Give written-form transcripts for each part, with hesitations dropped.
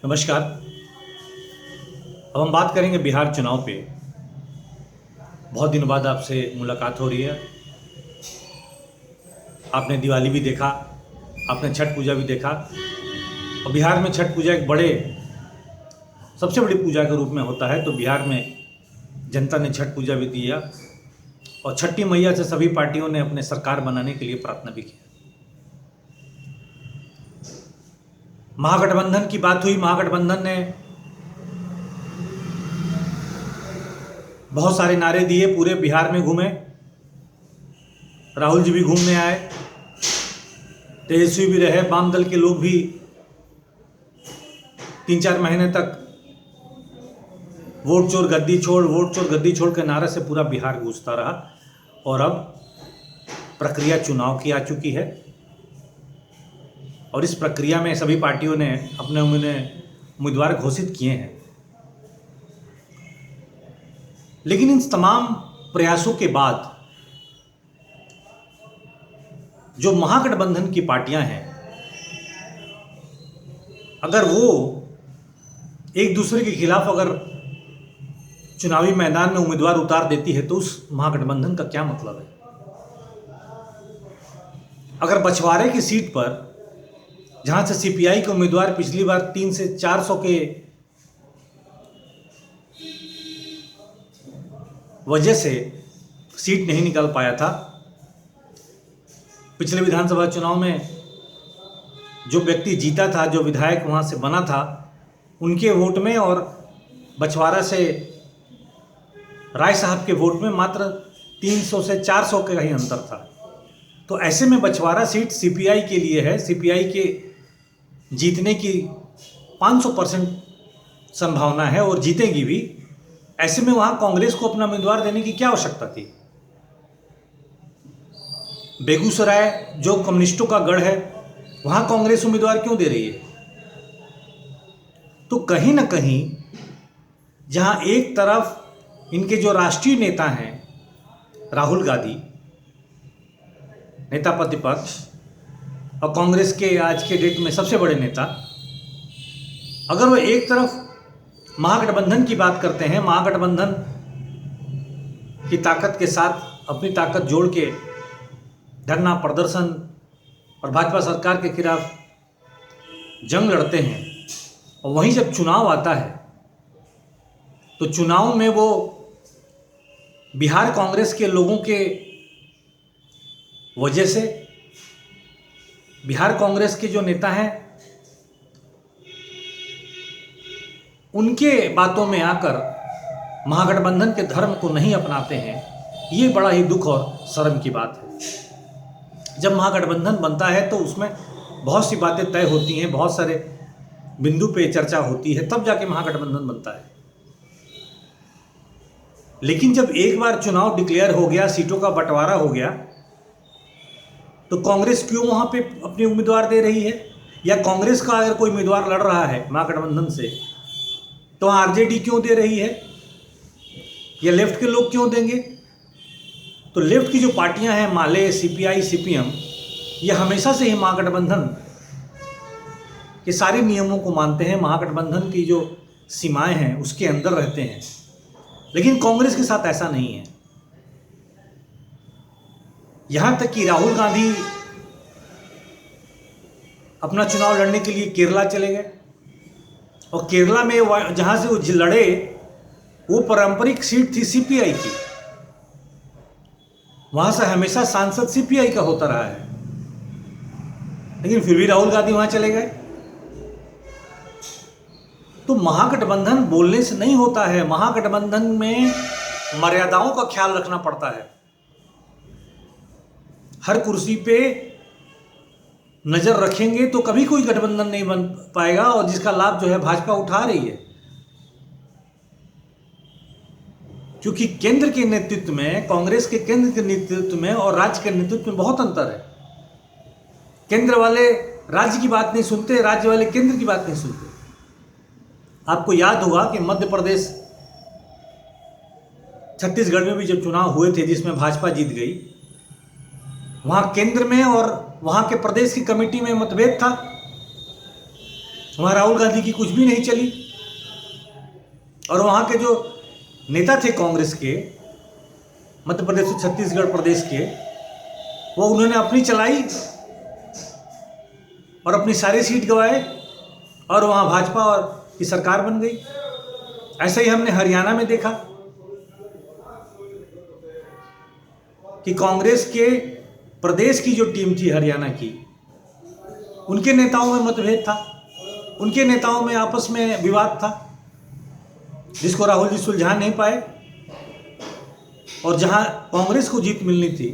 नमस्कार। अब हम बात करेंगे बिहार चुनाव पे। बहुत दिनों बाद आपसे मुलाकात हो रही है। आपने दिवाली भी देखा, आपने छठ पूजा भी देखा, और बिहार में छठ पूजा एक सबसे बड़ी पूजा के रूप में होता है। तो बिहार में जनता ने छठ पूजा भी दिया और छठी मैया से सभी पार्टियों ने अपने सरकार बनाने के लिए प्रार्थना भी की। महागठबंधन की बात हुई। महागठबंधन ने बहुत सारे नारे दिए, पूरे बिहार में घूमे। राहुल जी भी घूमने आए, तेजस्वी भी रहे, वाम दल के लोग भी 3-4 महीने तक वोट चोर गद्दी छोड़, वोट चोर गद्दी छोड़ के नारे से पूरा बिहार गूंजता रहा। और अब प्रक्रिया चुनाव की आ चुकी है और इस प्रक्रिया में सभी पार्टियों ने अपने उम्मीदवार घोषित किए हैं। लेकिन इन तमाम प्रयासों के बाद जो महागठबंधन की पार्टियां हैं, अगर वो एक दूसरे के खिलाफ अगर चुनावी मैदान में उम्मीदवार उतार देती है तो उस महागठबंधन का क्या मतलब है। अगर बछवाड़े की सीट पर, जहां से सीपीआई के उम्मीदवार पिछली बार 300 से 400 के वजह से सीट नहीं निकाल पाया था, पिछले विधानसभा चुनाव में जो व्यक्ति जीता था, जो विधायक वहां से बना था, उनके वोट में और बछवाड़ा से राय साहब के वोट में मात्र 300 से 400 का ही अंतर था। तो ऐसे में बछवाड़ा सीट सीपीआई के लिए है। सीपीआई के जीतने की 500% संभावना है और जीतेगी भी। ऐसे में वहां कांग्रेस को अपना उम्मीदवार देने की क्या आवश्यकता थी। बेगूसराय जो कम्युनिस्टों का गढ़ है, वहां कांग्रेस उम्मीदवार क्यों दे रही है। तो कहीं ना कहीं जहां एक तरफ इनके जो राष्ट्रीय नेता हैं, राहुल गांधी नेता प्रतिपक्ष और कांग्रेस के आज के डेट में सबसे बड़े नेता, अगर वो एक तरफ महागठबंधन की बात करते हैं, महागठबंधन की ताकत के साथ अपनी ताकत जोड़ के धरना प्रदर्शन और भाजपा सरकार के खिलाफ जंग लड़ते हैं, और वहीं जब चुनाव आता है तो चुनाव में वो बिहार कांग्रेस के लोगों के वजह से, बिहार कांग्रेस के जो नेता हैं उनके बातों में आकर महागठबंधन के धर्म को नहीं अपनाते हैं। ये बड़ा ही दुख और शर्म की बात है। जब महागठबंधन बनता है तो उसमें बहुत सी बातें तय होती हैं, बहुत सारे बिंदु पे चर्चा होती है, तब जाके महागठबंधन बनता है। लेकिन जब एक बार चुनाव डिक्लेयर हो गया, सीटों का बंटवारा हो गया, तो कांग्रेस क्यों वहां पे अपने उम्मीदवार दे रही है। या कांग्रेस का अगर कोई उम्मीदवार लड़ रहा है महागठबंधन से, तो आरजेडी क्यों दे रही है, या लेफ्ट के लोग क्यों देंगे। तो लेफ्ट की जो पार्टियां हैं, माले, सीपीआई, सीपीएम, ये हमेशा से ही महागठबंधन के सारे नियमों को मानते हैं, महागठबंधन की जो सीमाएं हैं उसके अंदर रहते हैं। लेकिन कांग्रेस के साथ ऐसा नहीं है। यहां तक कि राहुल गांधी अपना चुनाव लड़ने के लिए केरला चले गए, और केरला में जहां से वो लड़े वो पारंपरिक सीट थी सीपीआई की, वहां से हमेशा सांसद सीपीआई का होता रहा है, लेकिन फिर भी राहुल गांधी वहां चले गए। तो महागठबंधन बोलने से नहीं होता है, महागठबंधन में मर्यादाओं का ख्याल रखना पड़ता है। हर कुर्सी पे नजर रखेंगे तो कभी कोई गठबंधन नहीं बन पाएगा, और जिसका लाभ जो है भाजपा उठा रही है। क्योंकि केंद्र के नेतृत्व में, कांग्रेस के केंद्र के नेतृत्व में और राज्य के नेतृत्व में बहुत अंतर है। केंद्र वाले राज्य की बात नहीं सुनते, राज्य वाले केंद्र की बात नहीं सुनते। आपको याद होगा कि मध्य प्रदेश, छत्तीसगढ़ में भी जब चुनाव हुए थे जिसमें भाजपा जीत गई, वहां केंद्र में और वहां के प्रदेश की कमेटी में मतभेद था। वहाँ राहुल गांधी की कुछ भी नहीं चली। और वहाँ के जो नेता थे कांग्रेस के, मध्य प्रदेश और छत्तीसगढ़ प्रदेश के, वो उन्होंने अपनी चलाई और अपनी सारी सीट गंवाए और वहाँ भाजपा और की सरकार बन गई। ऐसा ही हमने हरियाणा में देखा कि कांग्रेस के प्रदेश की जो टीम थी हरियाणा की, उनके नेताओं में मतभेद था, उनके नेताओं में आपस में विवाद था, जिसको राहुल जी सुलझा नहीं पाए। और जहां कांग्रेस को जीत मिलनी थी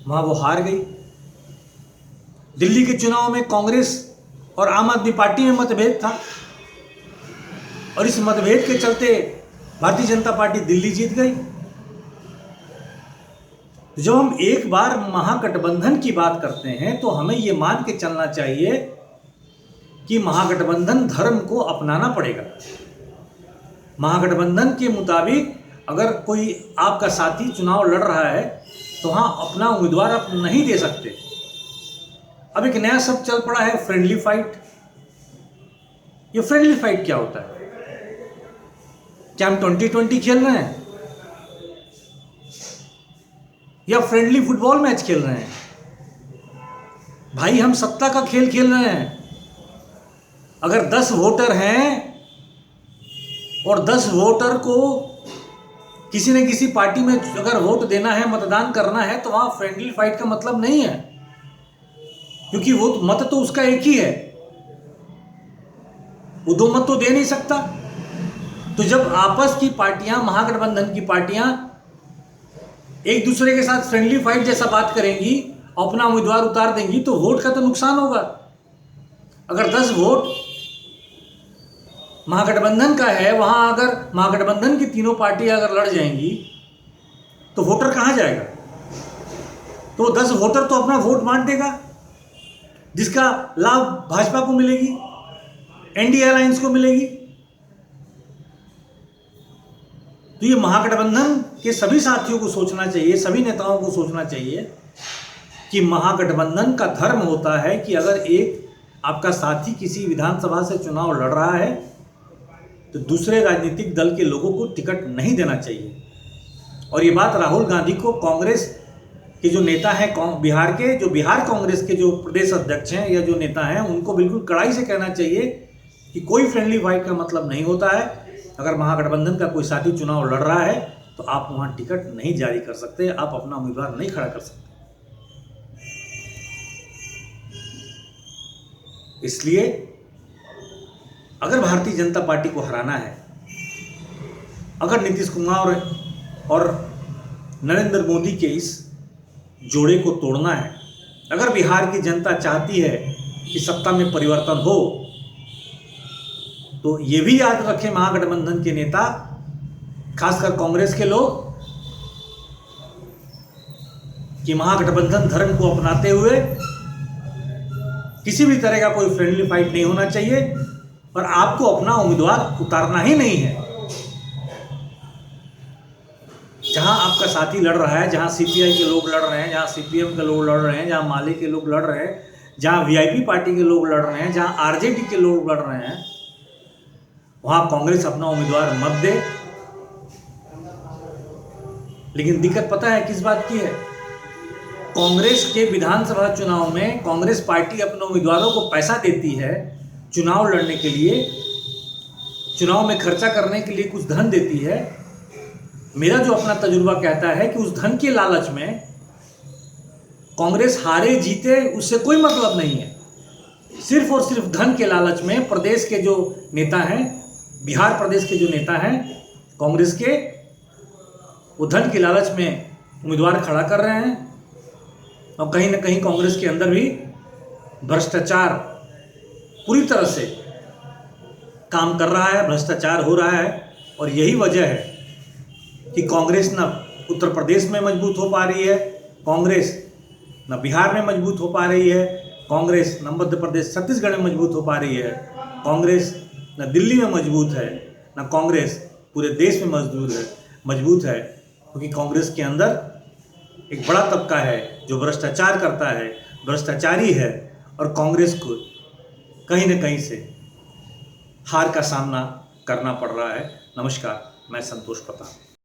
वहां वो हार गई। दिल्ली के चुनाव में कांग्रेस और आम आदमी पार्टी में मतभेद था और इस मतभेद के चलते भारतीय जनता पार्टी दिल्ली जीत गई। जब हम एक बार महागठबंधन की बात करते हैं तो हमें यह मान के चलना चाहिए कि महागठबंधन धर्म को अपनाना पड़ेगा। महागठबंधन के मुताबिक अगर कोई आपका साथी चुनाव लड़ रहा है तो वहाँ अपना उम्मीदवार आप नहीं दे सकते। अब एक नया शब्द चल पड़ा है, फ्रेंडली फाइट। ये फ्रेंडली फाइट क्या होता है? क्या हम 2020 खेल रहे हैं या फ्रेंडली फुटबॉल मैच खेल रहे हैं? भाई हम सत्ता का खेल खेल रहे हैं। अगर 10 वोटर हैं और 10 वोटर को किसी न किसी पार्टी में अगर वोट देना है, मतदान करना है, तो वहां फ्रेंडली फाइट का मतलब नहीं है, क्योंकि वो मत तो उसका एक ही है, वो 2 मत तो दे नहीं सकता। तो जब आपस की पार्टियां, महागठबंधन की पार्टियां एक दूसरे के साथ फ्रेंडली फाइट जैसा बात करेंगी, अपना उम्मीदवार उतार देंगी, तो वोट का तो नुकसान होगा। अगर 10 वोट महागठबंधन का है, वहां अगर महागठबंधन की तीनों पार्टियां अगर लड़ जाएंगी तो वोटर कहां जाएगा? तो 10 वोटर तो अपना वोट बांट देगा, जिसका लाभ भाजपा को मिलेगी, एनडीए अलायंस को मिलेगी। तो ये महागठबंधन के सभी साथियों को सोचना चाहिए, सभी नेताओं को सोचना चाहिए कि महागठबंधन का धर्म होता है कि अगर एक आपका साथी किसी विधानसभा से चुनाव लड़ रहा है तो दूसरे राजनीतिक दल के लोगों को टिकट नहीं देना चाहिए। और ये बात राहुल गांधी को कांग्रेस के जो नेता हैं बिहार के, जो बिहार कांग्रेस के जो प्रदेश अध्यक्ष हैं या जो नेता हैं, उनको बिल्कुल कड़ाई से कहना चाहिए कि कोई फ्रेंडली फाइट का मतलब नहीं होता है। अगर महागठबंधन का कोई साथी चुनाव लड़ रहा है तो आप वहां टिकट नहीं जारी कर सकते, आप अपना उम्मीदवार नहीं खड़ा कर सकते। इसलिए अगर भारतीय जनता पार्टी को हराना है, अगर नीतीश कुमार और नरेंद्र मोदी के इस जोड़े को तोड़ना है, अगर बिहार की जनता चाहती है कि सत्ता में परिवर्तन हो, तो ये भी याद रखें महागठबंधन के नेता, खासकर कांग्रेस के लोग, कि महागठबंधन धर्म को अपनाते हुए किसी भी तरह का कोई फ्रेंडली फाइट नहीं होना चाहिए और आपको अपना उम्मीदवार उतारना ही नहीं है। जहां आपका साथी लड़ रहा है, जहां सीपीआई के लोग लड़ रहे हैं, जहां सीपीएम के लोग लड़ रहे हैं, जहां माले के लोग लड़ रहे हैं, जहां वीआईपी पार्टी के लोग लड़ रहे हैं, जहां आरजेडी के लोग लड़ रहे हैं, वहां कांग्रेस अपना उम्मीदवार मत दे। लेकिन दिक्कत पता है किस बात की है? कांग्रेस के विधानसभा चुनाव में कांग्रेस पार्टी अपने उम्मीदवारों को पैसा देती है चुनाव लड़ने के लिए, चुनाव में खर्चा करने के लिए कुछ धन देती है। मेरा जो अपना तजुर्बा कहता है कि उस धन के लालच में कांग्रेस हारे जीते उससे कोई मतलब नहीं है। सिर्फ और सिर्फ धन के लालच में प्रदेश के जो नेता हैं, बिहार प्रदेश के जो नेता हैं कांग्रेस के, वो धन के लालच में उम्मीदवार खड़ा कर रहे हैं। और कहीं ना कहीं कांग्रेस के अंदर भी भ्रष्टाचार पूरी तरह से काम कर रहा है, भ्रष्टाचार हो रहा है। और यही वजह है कि कांग्रेस न उत्तर प्रदेश में मजबूत हो पा रही है, कांग्रेस न बिहार में मजबूत हो पा रही है, कांग्रेस न मध्य प्रदेश छत्तीसगढ़ में मजबूत हो पा रही है, कांग्रेस न दिल्ली में मजबूत है, न कांग्रेस पूरे देश में मजबूत है। क्योंकि कांग्रेस के अंदर एक बड़ा तबका है जो भ्रष्टाचार करता है, भ्रष्टाचारी है, और कांग्रेस को कहीं न कहीं से हार का सामना करना पड़ रहा है। नमस्कार, मैं संतोष प्रताप।